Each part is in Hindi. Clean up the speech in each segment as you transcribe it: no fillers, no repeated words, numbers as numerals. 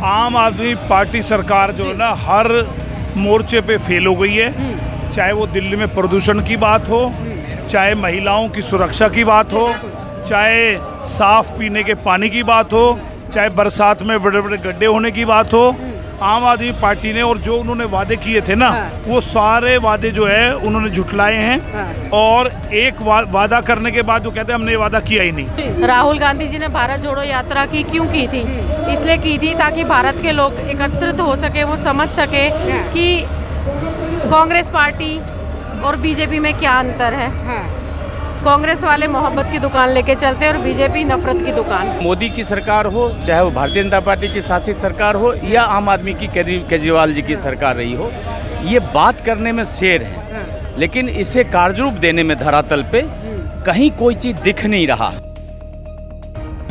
आम आदमी पार्टी सरकार जो है ना हर मोर्चे पे फेल हो गई है। चाहे वो दिल्ली में प्रदूषण की बात हो, चाहे महिलाओं की सुरक्षा की बात हो, चाहे साफ पीने के पानी की बात हो, चाहे बरसात में बड़े बड़े गड्ढे होने की बात हो। आम आदमी पार्टी ने और जो उन्होंने वादे किए थे ना, वो सारे वादे जो है उन्होंने झुठलाए हैं। और एक वादा करने के बाद जो कहते हैं हमने ये वादा किया ही नहीं। राहुल गांधी जी ने भारत जोड़ो यात्रा क्यों की थी? इसलिए की थी ताकि भारत के लोग एकत्रित हो सके, वो समझ सके कि कांग्रेस पार्टी और बीजेपी में क्या अंतर है। कांग्रेस वाले मोहब्बत की दुकान लेके चलते हैं और बीजेपी नफरत की दुकान। मोदी की सरकार हो, चाहे वो भारतीय जनता पार्टी की शासित सरकार हो या आम आदमी की केजरीवाल जी की सरकार रही हो, ये बात करने में शेर है, लेकिन इसे कार्यरूप देने में धरातल पे कहीं कोई चीज दिख नहीं रहा।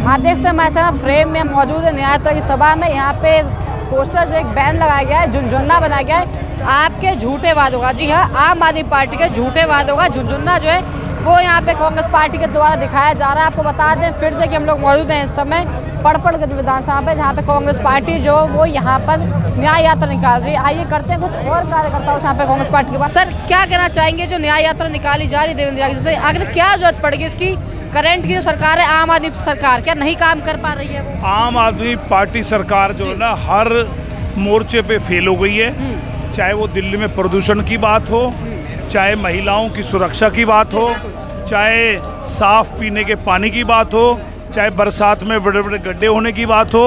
आप देख सकते हैं हमारे साथ फ्रेम में मौजूद है न्यायतंत्र की सभा में। यहाँ पे पोस्टर जो एक बैन लगाया गया है, झुनझुन्ना बनाया गया है आपके झूठे वादों का। जी हाँ, आम आदमी पार्टी के झूठे वादों का झुनझुन्ना जो है वो यहाँ पे कांग्रेस पार्टी के द्वारा दिखाया जा रहा है। आपको बता दें फिर से कि हम लोग मौजूद हैं इस समय पड़पड़गंज विधानसभा पे, जहाँ पे कांग्रेस पार्टी जो वो यहाँ पर न्याय यात्रा निकाल रही है। आइए करते हैं कुछ और कार्यकर्ताओं से यहाँ पे कांग्रेस पार्टी के बाद। सर, क्या कहना चाहेंगे जो न्याय यात्रा निकाली जा रही है देवेंद्र यादव से, आखिर क्या जरूरत पड़ेगी इसकी? करंट की जो सरकार है आम आदमी सरकार, क्या नहीं काम कर पा रही है वो? आम आदमी पार्टी सरकार जो है ना हर मोर्चे पे फेल हो गई है। चाहे वो दिल्ली में प्रदूषण की बात हो, चाहे महिलाओं की सुरक्षा की बात हो, चाहे साफ पीने के पानी की बात हो, चाहे बरसात में बड़े बड़े गड्ढे होने की बात हो।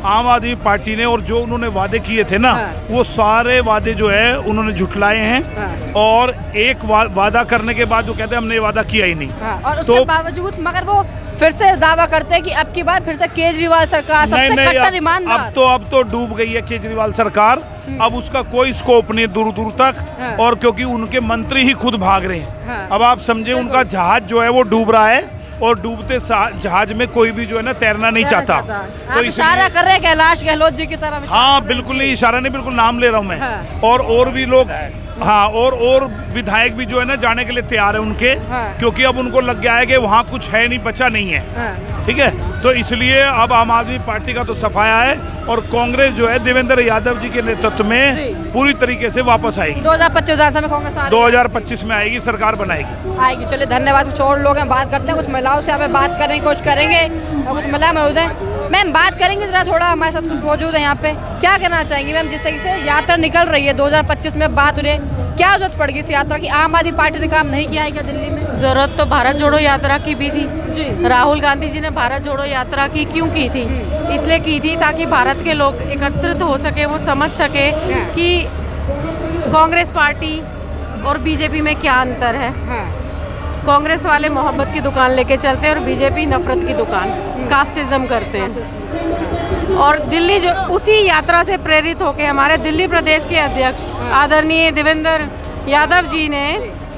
आम आदमी पार्टी ने और जो उन्होंने वादे किए थे ना, वो सारे वादे जो है उन्होंने झुठलाए हैं। और एक वादा करने के बाद जो कहते हैं हमने ये वादा किया ही नहीं। और उसके बावजूद मगर वो फिर से दावा करते हैं कि अब की बार फिर से केजरीवाल सरकार सबसे कट्टर ईमानदार। अब तो डूब गई है केजरीवाल सरकार। अब उसका कोई स्कोप नहीं दूर दूर तक। और क्योंकि उनके मंत्री ही खुद भाग रहे हैं। अब आप समझे उनका जहाज जो है वो डूब रहा है और डूबते जहाज में कोई भी जो है ना तैरना नहीं चाहता। तो इशारा कर रहे हैं कैलाश गहलोत जी की तरफ। हाँ, बिल्कुल नहीं इशारा नहीं, बिल्कुल नाम ले रहा हूँ मैं। और भी लोग, हाँ, और विधायक भी जो है ना जाने के लिए तैयार है उनके। क्योंकि अब उनको लग गया है कि वहाँ कुछ है नहीं, बचा नहीं है। ठीक है, तो इसलिए अब आम आदमी पार्टी का तो सफाया है और कांग्रेस जो है देवेंद्र यादव जी के नेतृत्व में पूरी तरीके से वापस आएगी। 2025 में कांग्रेस 2025 में आएगी, सरकार बनाएगी। चलिए धन्यवाद। कुछ और लोग हैं, बात करते हैं कुछ महिलाओं से। यहाँ पे बात करने की कोशिश करेंगे। कुछ महिला मौजूद है, मैम बात करेंगे जरा थोड़ा, हमारे साथ कुछ मौजूद है यहाँ पे। क्या कहना चाहेंगी मैम, जिस तरीके से यात्रा निकल रही है 2025 में बात हो रही है, क्या जरूरत पड़ेगी इस यात्रा की? आम आदमी पार्टी ने काम नहीं किया है क्या दिल्ली में? जरूरत तो भारत जोड़ो यात्रा की भी थी जी। राहुल गांधी जी ने भारत जोड़ो यात्रा क्यों की थी? इसलिए की थी ताकि भारत के लोग एकत्रित हो सके, वो समझ सके कि कांग्रेस पार्टी और बीजेपी में क्या अंतर है। कांग्रेस वाले मोहब्बत की दुकान लेके चलते हैं और बीजेपी नफरत की दुकान, कास्टिज्म करते हैं। और दिल्ली जो उसी यात्रा से प्रेरित होकर हमारे दिल्ली प्रदेश के अध्यक्ष आदरणीय देवेंद्र यादव जी ने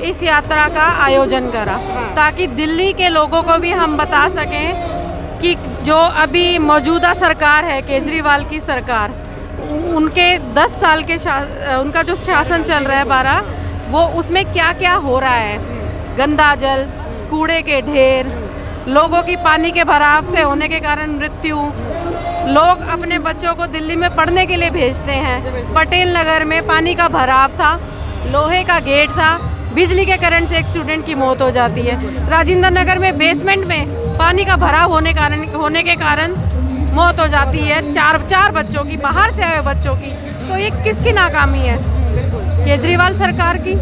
इस यात्रा का आयोजन करा, ताकि दिल्ली के लोगों को भी हम बता सकें कि जो अभी मौजूदा सरकार है केजरीवाल की सरकार, उनके 10 साल के उनका जो शासन चल रहा है 12, वो उसमें क्या क्या हो रहा है। गंदा जल, कूड़े के ढेर, लोगों की पानी के भराव से होने के कारण मृत्यु, लोग अपने बच्चों को दिल्ली में पढ़ने के लिए भेजते हैं। पटेल नगर में पानी का भराव था, लोहे का गेट था, बिजली के करंट से एक स्टूडेंट की मौत हो जाती है। राजेंद्र नगर में बेसमेंट में पानी का भराव होने के कारण मौत हो जाती है चार बच्चों की, बाहर से आए बच्चों की। तो ये किसकी नाकामी है? केजरीवाल सरकार की।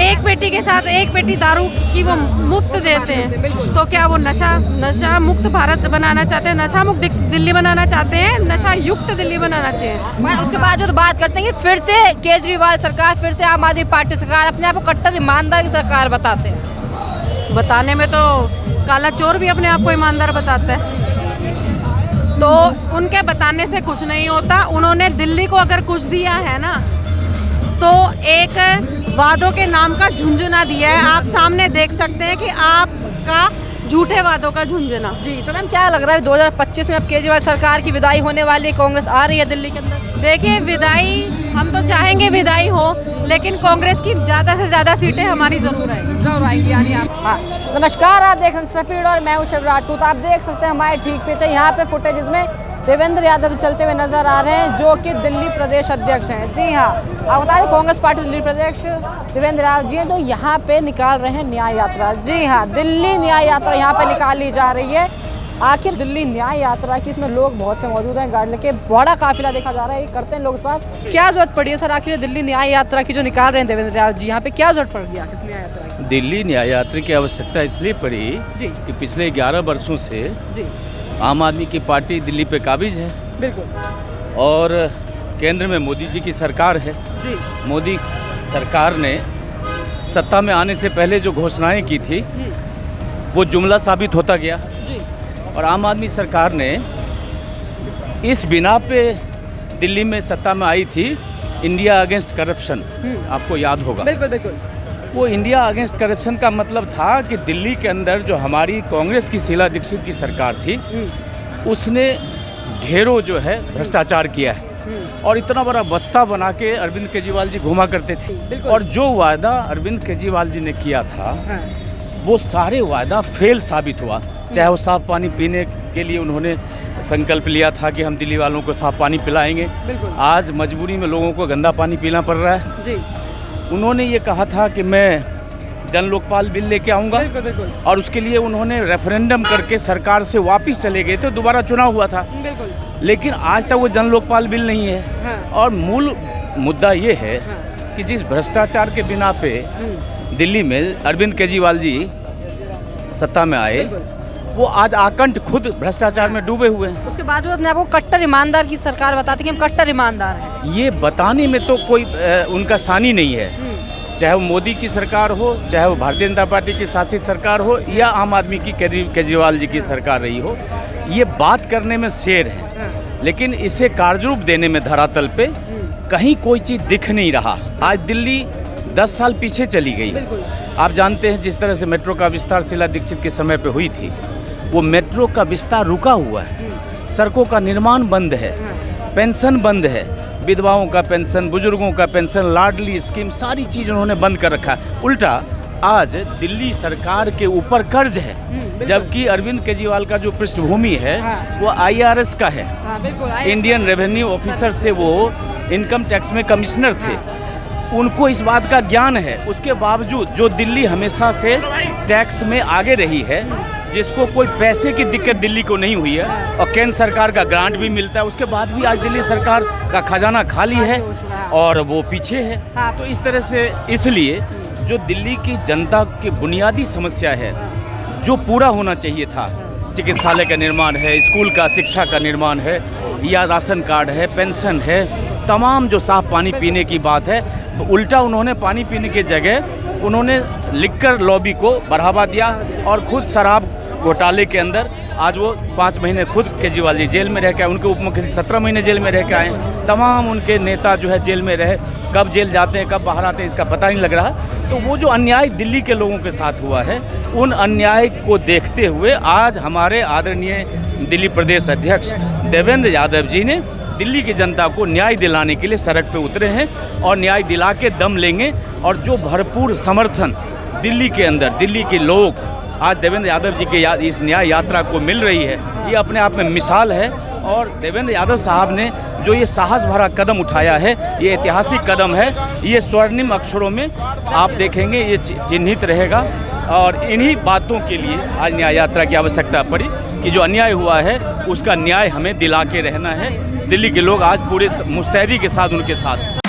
एक पेटी के साथ एक पेटी दारू की वो मुफ्त देते हैं। तो क्या वो नशा मुक्त भारत बनाना चाहते हैं? नशा मुक्त दिल्ली बनाना चाहते हैं? नशा युक्त दिल्ली बनाना चाहिए। उसके बाद जो बात करते हैं कि फिर से केजरीवाल सरकार, फिर से आम आदमी पार्टी सरकार अपने आप को कट्टर ईमानदार की सरकार बताते हैं। बताने में तो काला चोर भी अपने आप को ईमानदार बताता है। तो उनके बताने से कुछ नहीं होता। उन्होंने दिल्ली को अगर कुछ दिया है ना, तो एक वादों के नाम का झुंझुना दिया है। आप सामने देख सकते हैं कि आपका झूठे वादों का झुंझुना। जी, तो मैम क्या लग रहा है 2025 में अब केजरीवाल सरकार की विदाई होने वाली, कांग्रेस आ रही है दिल्ली के अंदर? देखिए, विदाई हम तो चाहेंगे विदाई हो, लेकिन कांग्रेस की ज़्यादा से ज़्यादा सीटें हमारी ज़रूर आएंगी। यानी आप नमस्कार, आप देख रहे हैं सफीड और मैं हूं शिव राजपूत। आप देख सकते हैं हमारे ठीक पीछे यहाँ पे फुटेज, इसमें देवेंद्र यादव चलते हुए नजर आ रहे हैं, जो कि दिल्ली प्रदेश अध्यक्ष हैं। जी हाँ, आप बता दें कांग्रेस पार्टी दिल्ली प्रदेश देवेंद्र यादव जी हैं, जो यहाँ पे निकाल रहे हैं न्याय यात्रा। जी हाँ, दिल्ली न्याय यात्रा यहाँ पे निकाली जा रही है। आखिर दिल्ली न्याय यात्रा की इसमें लोग बहुत से मौजूद हैं, गाड़ी लेके बड़ा काफिला देखा जा रहा है। ये करते हैं लोग इस बात, क्या जरूरत पड़ी है सर आखिर दिल्ली न्याय यात्रा की जो निकाल रहे हैं देवेंद्र यादव जी, यहाँ पे क्या जरूरत पड़ गई इस न्याय यात्रा की? दिल्ली न्याय यात्रा की आवश्यकता इसलिए पड़ी जी कि पिछले 11 वर्षों से जी आम आदमी की पार्टी दिल्ली पे काबिज है बिल्कुल और केंद्र में मोदी जी की सरकार है। जी मोदी सरकार ने सत्ता में आने से पहले जो घोषणाएं की थी वो जुमला साबित होता गया जी और आम आदमी सरकार ने इस बिना पे दिल्ली में सत्ता में आई थी, इंडिया अगेंस्ट करप्शन। आपको याद होगा, बिल्कुल बिल्कुल वो इंडिया अगेंस्ट करप्शन का मतलब था कि दिल्ली के अंदर जो हमारी कांग्रेस की शीला दीक्षित की सरकार थी उसने ढेरों जो है भ्रष्टाचार किया है और इतना बड़ा बस्ता बना के अरविंद केजरीवाल जी घुमा करते थे बिल्कुल। और जो वादा अरविंद केजरीवाल जी ने किया था हाँ। वो सारे वादा फेल साबित हुआ। चाहे वो साफ पानी पीने के लिए उन्होंने संकल्प लिया था कि हम दिल्ली वालों को साफ पानी पिलाएंगे, बिल्कुल। आज मजबूरी में लोगों को गंदा पानी पीना पड़ रहा है। जी उन्होंने ये कहा था कि मैं जन लोकपाल बिल लेके आऊँगा बिल्कुल बिल्कुल और उसके लिए उन्होंने रेफरेंडम करके सरकार से वापस चले गए तो दोबारा चुनाव हुआ था, बिल्कुल लेकिन आज तक वो जन लोकपाल बिल नहीं है। हाँ। और मूल मुद्दा ये है हाँ। कि जिस भ्रष्टाचार के बिना पे दिल्ली में अरविंद केजरीवाल जी सत्ता में आए वो आज आकंठ खुद भ्रष्टाचार में डूबे हुए हैं। उसके बाद वो अपने आप को कट्टर ईमानदार की सरकार बताती है कि हम कट्टर ईमानदार हैं। ये बताने में तो कोई उनका सानी नहीं है, चाहे वो मोदी की सरकार हो, चाहे वो भारतीय जनता पार्टी की शासित सरकार हो या आम आदमी की केजरीवाल जी की सरकार रही हो, ये बात करने में शेर है लेकिन इसे कार्यरूप देने में धरातल पे कहीं कोई चीज़ दिख नहीं रहा। आज दिल्ली 10 साल पीछे चली गई। आप जानते हैं जिस तरह से मेट्रो का विस्तार शीला दीक्षित के समय पे हुई थी, वो मेट्रो का विस्तार रुका हुआ है, सड़कों का निर्माण बंद है, पेंशन बंद है, विधवाओं का पेंशन, बुजुर्गों का पेंशन, लाडली स्कीम, सारी चीज़ उन्होंने बंद कर रखा है। उल्टा आज दिल्ली सरकार के ऊपर कर्ज है, जबकि अरविंद केजरीवाल का जो पृष्ठभूमि है वो IRS का है, इंडियन रेवेन्यू ऑफिसर से वो इनकम टैक्स में कमिश्नर थे। उनको इस बात का ज्ञान है, उसके बावजूद जो दिल्ली हमेशा से टैक्स में आगे रही है, जिसको कोई पैसे की दिक्कत दिल्ली को नहीं हुई है और केंद्र सरकार का ग्रांट भी मिलता है, उसके बाद भी आज दिल्ली सरकार का खजाना खाली है और वो पीछे है। तो इस तरह से इसलिए जो दिल्ली की जनता की बुनियादी समस्या है, जो पूरा होना चाहिए था, चिकित्सालय का निर्माण है, स्कूल का शिक्षा का निर्माण है या राशन कार्ड है, पेंशन है, तमाम जो साफ पानी पीने की बात है, उल्टा उन्होंने पानी पीने की जगह उन्होंने लिकर लॉबी को बढ़ावा दिया और खुद शराब घोटाले के अंदर आज वो 5 महीने खुद केजरीवाल जी जेल में रह के आए, उनके उप मुख्यमंत्री 17 महीने जेल में रह के आए, तमाम उनके नेता जो है जेल में रहे, कब जेल जाते हैं कब बाहर आते हैं इसका पता नहीं लग रहा। तो वो जो अन्याय दिल्ली के लोगों के साथ हुआ है, उन अन्याय को देखते हुए आज हमारे आदरणीय दिल्ली प्रदेश अध्यक्ष देवेंद्र यादव जी ने दिल्ली की जनता को न्याय दिलाने के लिए सड़क पे उतरे हैं और न्याय दिला के दम लेंगे। और जो भरपूर समर्थन दिल्ली के अंदर दिल्ली के लोग आज देवेंद्र यादव जी के इस न्याय यात्रा को मिल रही है, ये अपने आप में मिसाल है। और देवेंद्र यादव साहब ने जो ये साहस भरा कदम उठाया है, ये ऐतिहासिक कदम है, ये स्वर्णिम अक्षरों में आप देखेंगे ये चिन्हित रहेगा। और इन्हीं बातों के लिए आज न्याय यात्रा की आवश्यकता पड़ी कि जो अन्याय हुआ है उसका न्याय हमें दिला के रहना है। दिल्ली के लोग आज पूरे मुस्तैदी के साथ उनके साथ